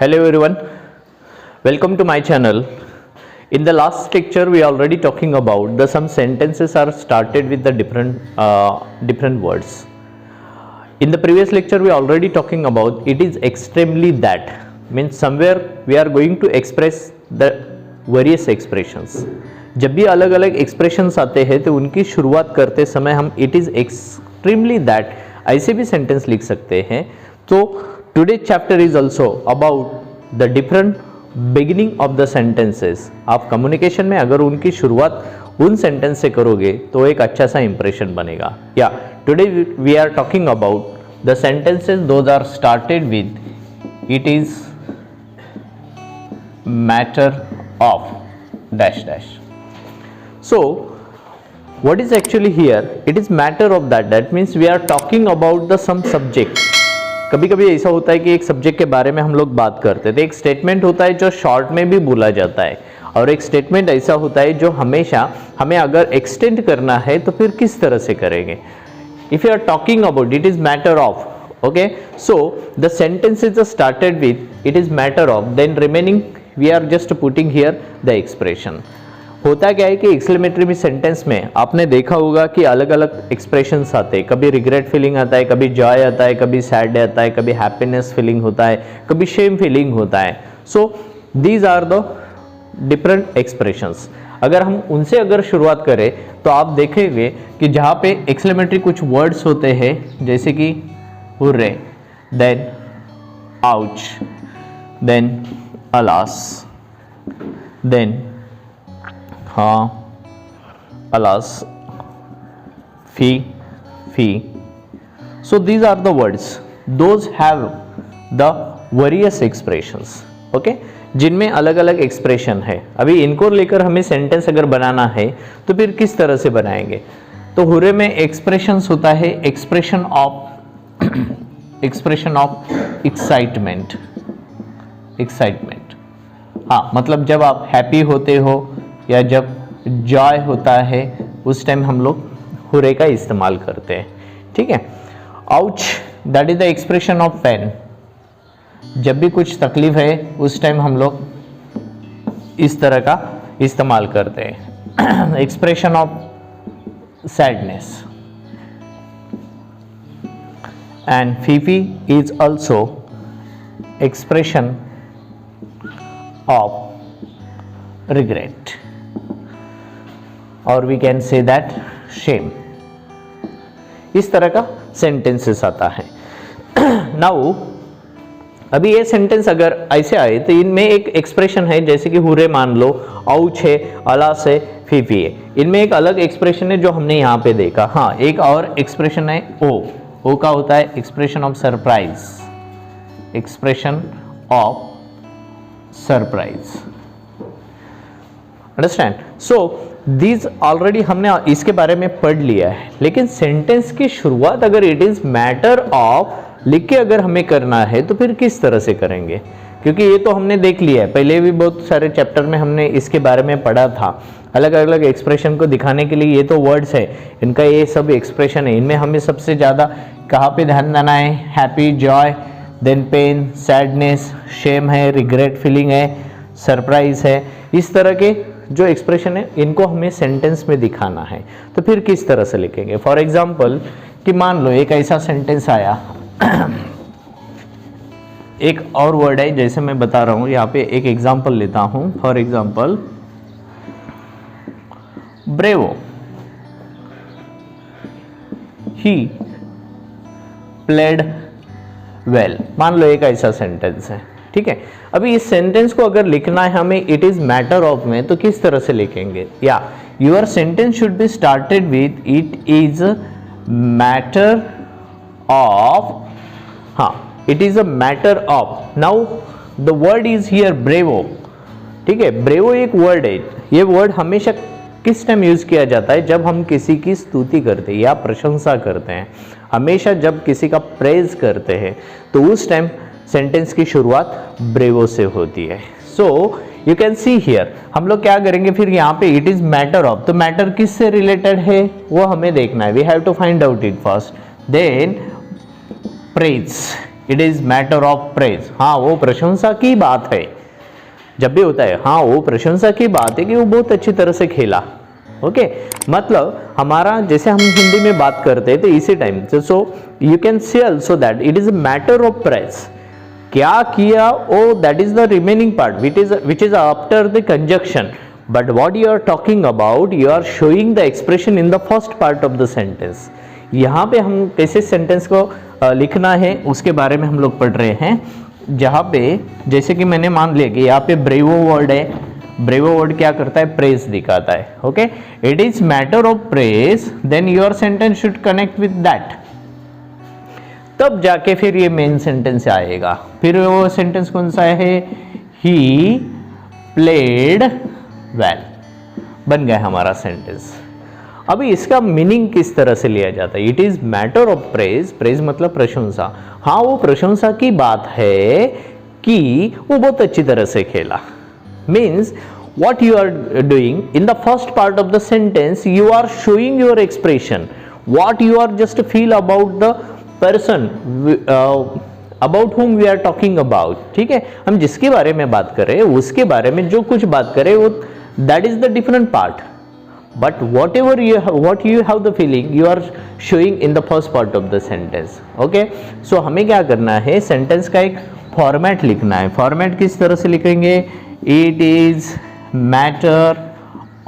Hello everyone, welcome to my channel. In the last lecture we already talking about the some sentences are started with the different words. In the previous lecture we already talking about it is extremely that means somewhere we are going to express the various expressions. जब भी अलग अलग expressions आते हैं तो उनकी शुरुआत करते समय हम it is extremely that ऐसे भी sentence लिख सकते हैं. तो today's chapter is also about the different beginning of the sentences. आप communication में अगर उनकी शुरुआत उन sentence से करोगे तो एक अच्छा सा impression बनेगा. Yeah, today we are talking about the sentences those are started with it is matter of dash dash. So what is actually here? It is matter of that. That means we are talking about the some subject. कभी कभी ऐसा होता है कि एक subject के बारे में हम लोग बात करते हैं तो एक स्टेटमेंट होता है जो शॉर्ट में भी बोला जाता है और एक स्टेटमेंट ऐसा होता है जो हमेशा हमें अगर एक्सटेंड करना है तो फिर किस तरह से करेंगे. If you are talking about it is matter of, okay, so the sentence is started with it is matter of, then remaining we are just putting here the expression. होता क्या है कि एक्सक्लेमेटरी सेंटेंस में आपने देखा होगा कि अलग अलग एक्सप्रेशंस आते हैं. कभी रिग्रेट फीलिंग आता है, कभी जॉय आता है, कभी सैड आता है, कभी हैप्पीनेस फीलिंग होता है, कभी शेम फीलिंग होता है. So these are the different expressions. अगर हम उनसे अगर शुरुआत करें तो आप देखेंगे कि जहाँ पे एक्सक्लेमेटरी कुछ वर्ड्स होते हैं जैसे कि hurray, then ouch, then alas, then हाँ, alas, fee. So these are the words. Those have the various expressions. Okay? जिनमें अलग अलग एक्सप्रेशन है. अभी इनको लेकर हमें सेंटेंस अगर बनाना है तो फिर किस तरह से बनाएंगे. तो हुर्रे में एक्सप्रेशंस होता है एक्सप्रेशन ऑफ एक्साइटमेंट. हाँ, मतलब जब आप हैप्पी होते हो या जब जॉय होता है उस टाइम हम लोग हुर्रे का इस्तेमाल करते हैं. ठीक है. Ouch, that is the expression of pain. जब भी कुछ तकलीफ है उस टाइम हम लोग इस तरह का इस्तेमाल करते हैं. Expression of sadness. And fie fie is also expression of regret, और we can say that shame. इस तरह का सेंटेंसेस आता है. नाउ अभी ये सेंटेंस अगर ऐसे आए तो इनमें एक एक्सप्रेशन है जैसे कि हुर्रे मान लो, आउच है, अलास है, फीफी है. इनमें एक अलग एक्सप्रेशन है जो हमने यहाँ पे देखा. हाँ, एक और एक्सप्रेशन है ओ का होता है expression of surprise. Expression of surprise. Understand. So these already हमने इसके बारे में पढ़ लिया है. लेकिन सेंटेंस की शुरुआत अगर इट इज मैटर ऑफ लिख के अगर हमें करना है तो फिर किस तरह से करेंगे, क्योंकि ये तो हमने देख लिया है. पहले भी बहुत सारे चैप्टर में हमने इसके बारे में पढ़ा था. अलग अलग एक्सप्रेशन को दिखाने के लिए ये तो वर्ड्स है, इनका ये सब एक्सप्रेशन है. इनमें हमें सबसे ज़्यादा कहाँ पे ध्यान देना है? Happy, joy, then pain, sadness, shame है, रिग्रेट फीलिंग है, सरप्राइज है. इस तरह के जो एक्सप्रेशन है इनको हमें सेंटेंस में दिखाना है. तो फिर किस तरह से लिखेंगे? फॉर एग्जाम्पल कि मान लो एक ऐसा सेंटेंस आया. एक और वर्ड है जैसे मैं बता रहा हूं, यहाँ पे एक एग्जाम्पल लेता हूं. For example bravo, he played well. मान लो एक ऐसा सेंटेंस है. ठीक है. अभी इस सेंटेंस को अगर लिखना है हमें इट इज मैटर ऑफ में तो किस तरह से लिखेंगे? या your sentence should be started with it is matter of. हाँ, it is a matter of. Now the word is here bravo. ठीक है. ब्रेवो एक वर्ड है. ये वर्ड हमेशा किस टाइम यूज किया जाता है? जब हम किसी की स्तुति करते हैं या प्रशंसा करते हैं. हमेशा जब किसी का प्रेज करते हैं तो उस टाइम सेंटेंस की शुरुआत ब्रेवो से होती है. So you can see here हम लोग क्या करेंगे फिर यहाँ पे इट इज मैटर ऑफ. तो मैटर किस से रिलेटेड है वो हमें देखना है. We have to find out it first. Then praise, it is matter of praise, हाँ वो प्रशंसा की बात है। जब भी होता है हाँ वो प्रशंसा की बात है कि वो बहुत अच्छी तरह से खेला। ओके मतलब हमारा जैसे हम हिंदी में बात करते थे इसी टाइम से, so you can say also that it is a matter of praise, क्या किया oh that is the remaining part which is after the conjunction, but what you are talking about you are showing the expression in the first part of the sentence. यहाँ पे हम कैसे sentence को लिखना है उसके बारे में हम लोग पढ़ रहे हैं, जहाँ पे जैसे कि मैंने मान लिया कि यहाँ पे ब्रेवो वर्ड है, ब्रेवो वर्ड क्या करता है, प्रेज दिखाता है। Okay it is matter of praise, then your sentence should connect with that, तब जाके फिर ये मेन सेंटेंस आएगा। फिर वो सेंटेंस कौन सा है, ही प्लेड वेल, बन गया हमारा सेंटेंस। अभी इसका मीनिंग किस तरह से लिया जाता है, it is matter of praise, praise मतलब प्रशंसा, हाँ वो प्रशंसा की बात है कि वो बहुत अच्छी तरह से खेला। Means what you are doing in the first part of the sentence, you are showing your expression, what you are just feel about the person about whom we are talking about। ठीक है, हम जिसके बारे में बात कर रहे हैं उसके बारे में जो कुछ बात कर रहे हैं वो that is the different part, but whatever what you have the feeling you are showing in the first part of the sentence। okay so हमें क्या करना है, सेंटेंस का एक फॉर्मेट लिखना है। फॉर्मेट किस तरह से लिखेंगे, इट इज मैटर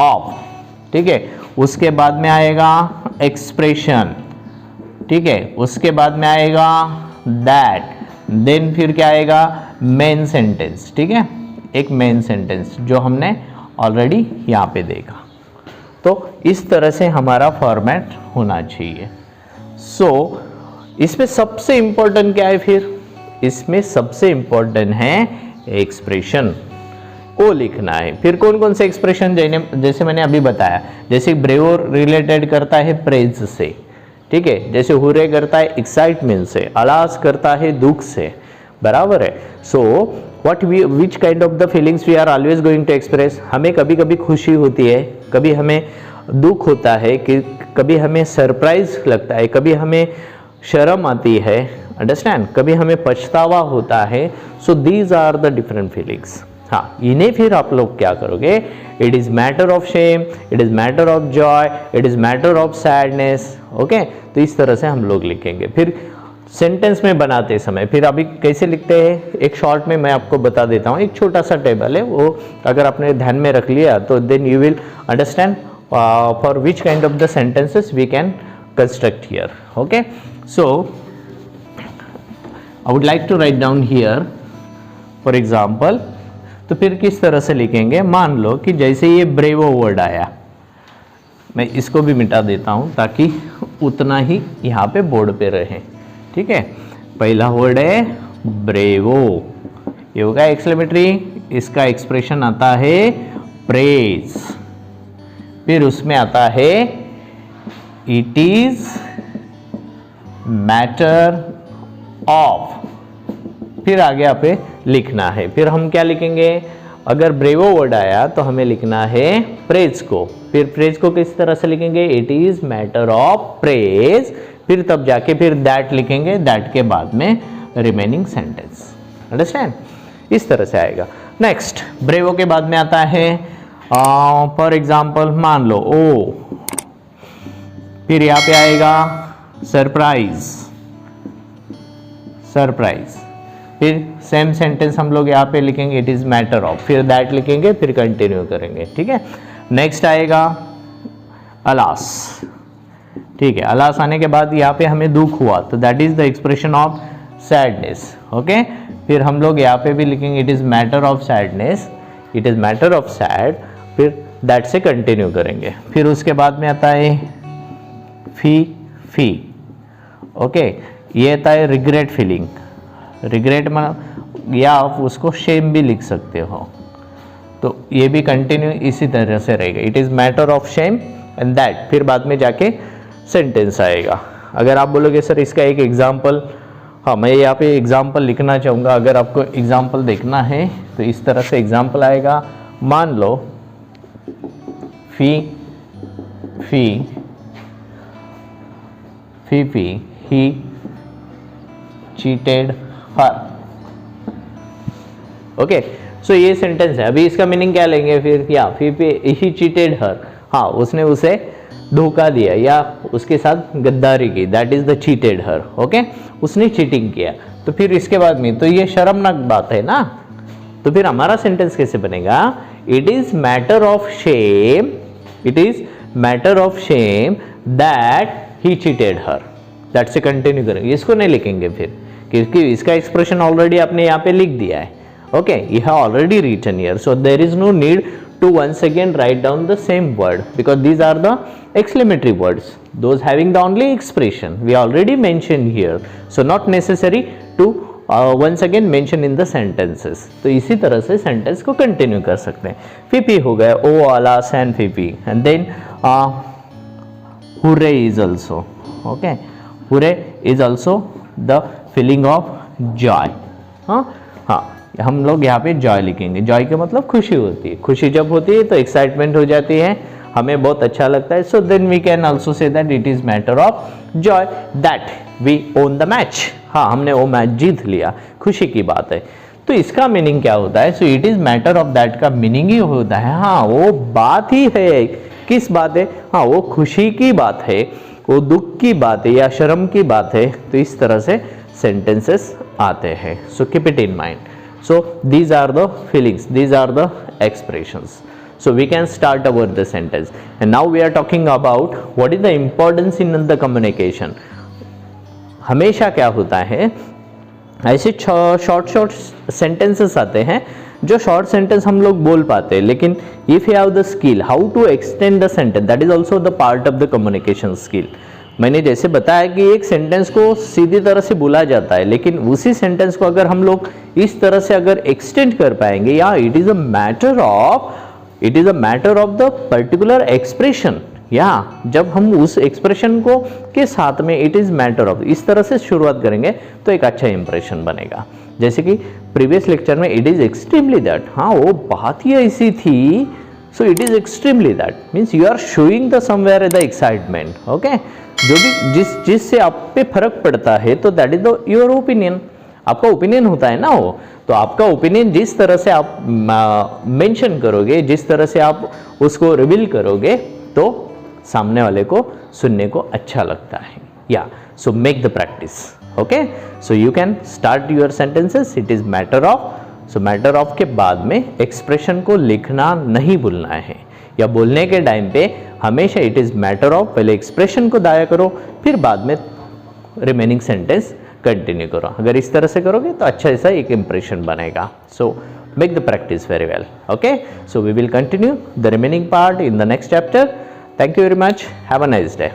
ऑफ, ठीक है, उसके बाद में आएगा एक्सप्रेशन, ठीक है, उसके बाद में आएगा दैट, देन फिर क्या आएगा, मेन सेंटेंस। ठीक है, एक मेन सेंटेंस जो हमने ऑलरेडी यहाँ पे देखा। तो इस तरह से हमारा फॉर्मेट होना चाहिए। सो इसमें सबसे इंपॉर्टेंट क्या है, फिर इसमें सबसे इंपॉर्टेंट है एक्सप्रेशन को लिखना है। फिर कौन कौन से एक्सप्रेशन, जैसे मैंने अभी बताया, जैसे ब्रेवो रिलेटेड करता है प्रेज से, ठीक है, जैसे हुरे करता है एक्साइटमेंट से, अलास करता है दुख से, बराबर है। So what which kind of the feelings we are always going to express, हमें कभी कभी खुशी होती है, कभी हमें दुख होता है, कि कभी हमें सरप्राइज लगता है, कभी हमें शर्म आती है, अंडरस्टैंड, कभी हमें पछतावा होता है। So these are the different feelings. हाँ, इन्हें फिर आप लोग क्या करोगे, it is matter of shame, it is matter of joy, it is matter of sadness. Okay, तो इस तरह से हम लोग लिखेंगे। फिर सेंटेंस में बनाते समय फिर अभी कैसे लिखते हैं, एक शॉर्ट में मैं आपको बता देता हूँ। एक छोटा सा टेबल है, वो अगर आपने ध्यान में रख लिया तो then you will understand for which kind of the sentences we can construct here. Okay, so I would like to write down here for example. तो फिर किस तरह से लिखेंगे, मान लो कि जैसे ये ब्रेवो वर्ड आया, मैं इसको भी मिटा देता हूँ ताकि उतना ही यहाँ पे बोर्ड पे रहे। ठीक है, पहला वर्ड है ब्रेवो, ये होगा एक्सक्लेमेटरी, इसका एक्सप्रेशन आता है प्रेज, फिर उसमें आता है इट इज मैटर ऑफ, फिर आगे आप लिखना है। फिर हम क्या लिखेंगे, अगर ब्रेवो वर्ड आया तो हमें लिखना है प्रेज को, फिर प्रेज को किस तरह से लिखेंगे, it is matter of praise, फिर तब जाके फिर दैट लिखेंगे, दैट के बाद में रिमेनिंग सेंटेंस। अंडरस्टैंड, इस तरह से आएगा। नेक्स्ट, ब्रेवो के बाद में आता है फॉर एग्जाम्पल मान लो ओ, फिर यहाँ पे आएगा सरप्राइज, सरप्राइज, फिर सेम सेंटेंस हम लोग यहाँ पे लिखेंगे इट इज मैटर ऑफ, फिर दैट लिखेंगे, फिर कंटिन्यू करेंगे। ठीक है, नेक्स्ट आएगा अलास। ठीक है, अलास आने के बाद यहाँ पे हमें दुख हुआ तो that is the expression of sadness. Okay, फिर हम लोग यहाँ पे भी लिखेंगे it is matter of sadness, it is matter of sad, फिर दैट से कंटिन्यू करेंगे। फिर उसके बाद में आता है फी। ओके, ये आता है रिग्रेट फीलिंग, रिग्रेट में, या आप उसको शेम भी लिख सकते हो, तो ये भी कंटिन्यू इसी तरह से रहेगा, it is matter of shame and that, फिर बाद में जाके सेंटेंस आएगा। अगर आप बोलोगे सर इसका एक एग्जाम्पल, हाँ मैं यहाँ पे एग्जाम्पल लिखना चाहूँगा, अगर आपको एग्जाम्पल देखना है तो इस तरह से एग्जाम्पल आएगा। मान लो फी ही cheated हर। ओके, सो ये सेंटेंस है। अभी इसका मीनिंग क्या लेंगे फिर? या फिर ही चीटेड हर, हाँ उसने उसे धोखा दिया या उसके साथ गद्दारी की, that is the cheated her. Okay, उसने चीटिंग किया। तो फिर इसके बाद में तो ये शर्मनाक बात है ना, तो फिर हमारा सेंटेंस कैसे बनेगा? It is matter of shame, it is matter of Shem that he cheated her. That से कंटिन्यू करेंगे, इसको नहीं लिखेंगे फिर, क्योंकि इसका एक्सप्रेशन ऑलरेडी आपने यहाँ पे लिख दिया है। Okay, you have already written here, so there is no need to once again write down the same word because these are the exclamatory words, those having the only expression we already mentioned here, so not necessary to once again mention in the sentences। तो इसी तरह से sentence को continue कर सकते हैं। Fie fie हो गया, oh alas and fie fie, and then hooray is also, okay, hooray is also the feeling of joy। हाँ, हम लोग यहाँ पे जॉय लिखेंगे। जॉय का मतलब खुशी होती है, खुशी जब होती है तो एक्साइटमेंट हो जाती है, हमें बहुत अच्छा लगता है। So then we can also say that it is matter of joy that we own the match. हाँ, हमने वो मैच जीत लिया, खुशी की बात है। तो इसका मीनिंग क्या होता है? सो it is matter of that का मीनिंग ही होता है, हाँ वो बात ही है। किस बात है? हाँ वो खुशी की बात है, वो दुख की बात है या शर्म की बात है। तो इस तरह से सेंटेंसेस आते हैं। So keep it in mind. So these are the feelings, these are the expressions. So we can start our the sentence, and now we are talking about what is the importance in the communication। हमेशा क्या होता है, ऐसे short sentences आते हैं जो short sentence हम लोग बोल पाते हैं, लेकिन if you have the skill how to extend the sentence, that is also the part of the communication skill. मैंने जैसे बताया कि एक सेंटेंस को सीधी तरह से बोला जाता है, लेकिन उसी सेंटेंस को अगर हम लोग इस तरह से अगर एक्सटेंड कर पाएंगे, या it is a matter of the particular expression, या जब हम उस एक्सप्रेशन को के साथ में इट इज मैटर ऑफ इस तरह से शुरुआत करेंगे तो एक अच्छा इंप्रेशन बनेगा। जैसे कि प्रीवियस लेक्चर में इट इज एक्सट्रीमली दैट, हाँ वो बात ही ऐसी थी, so it is extremely that means you are showing the somewhere the excitement. Okay, जो भी जिससे आप पे फर्क पड़ता है तो that is the your opinion, आपका ओपिनियन होता है ना वो। तो आपका ओपिनियन जिस तरह से आप मेंशन करोगे, जिस तरह से आप उसको रिवील करोगे, तो सामने वाले को सुनने को अच्छा लगता है। या सो make the practice. Okay, so you can start your sentences. It is matter of, so matter of के बाद में एक्सप्रेशन को लिखना नहीं भूलना है, या बोलने के टाइम पे हमेशा इट इज मैटर ऑफ, पहले एक्सप्रेशन को दाया करो, फिर बाद में रिमेनिंग सेंटेंस कंटिन्यू करो। अगर इस तरह से करोगे तो अच्छा ऐसा एक इंप्रेशन बनेगा। So make the practice very well. Okay, so we will continue the remaining part in the next chapter. Thank you very much, have a nice day.